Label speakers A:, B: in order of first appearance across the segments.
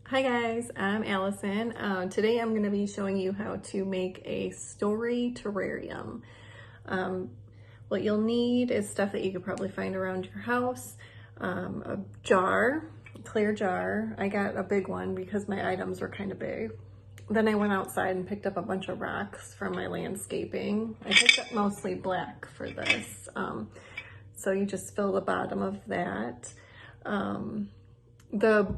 A: Hi guys, I'm Allison. Today I'm going to be showing you how to make a story terrarium. What you'll need is stuff that you could probably find around your house. A jar, a clear jar. I got a big one because my items were kind of big. Then I went outside and picked up a bunch of rocks from my landscaping. I picked up mostly black for this. So you just fill the bottom of that. The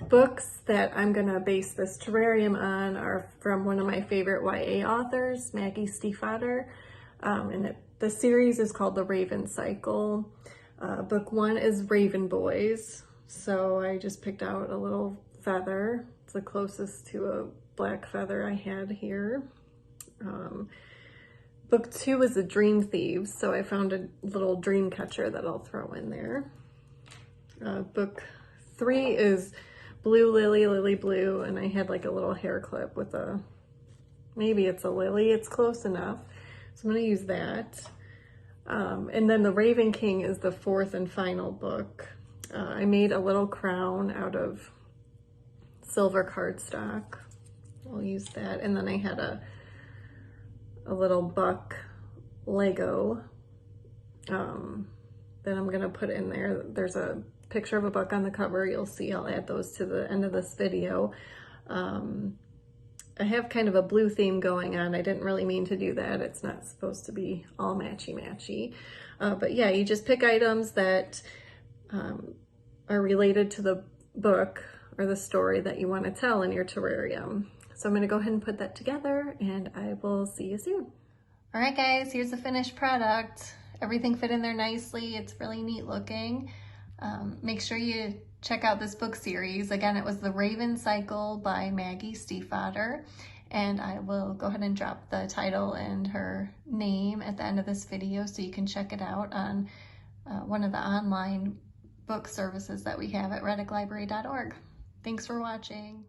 A: books that I'm gonna base this terrarium on are from one of my favorite YA authors, Maggie Fator, and the series is called The Raven Cycle. Book 1 is Raven Boys, so I just picked out a little feather. It's the closest to a black feather I had here. Book 2 is The Dream Thieves, so I found a little dream catcher that I'll throw in there. Book 3 is Blue Lily, Lily Blue, and I had like a little hair clip with maybe it's a lily, it's close enough. So I'm gonna use that. And then The Raven King is the 4th and final book. I made a little crown out of silver cardstock. I'll use that. And then I had a little buck Lego that I'm gonna put in there. There's a picture of a buck on the cover. You'll see I'll add those to the end of this video. I have kind of a blue theme going on. I didn't really mean to do that. It's not supposed to be all matchy-matchy. But yeah, you just pick items that are related to the book or the story that you want to tell in your terrarium. So I'm going to go ahead and put that together and I will see you soon. All right, guys, here's the finished product. Everything fit in there nicely. It's really neat looking. Make sure you check out this book series. Again, it was The Raven Cycle by Maggie Fator, and I will go ahead and drop the title and her name at the end of this video so you can check it out on one of the online book services that we have at reddicklibrary.org. Thanks for watching.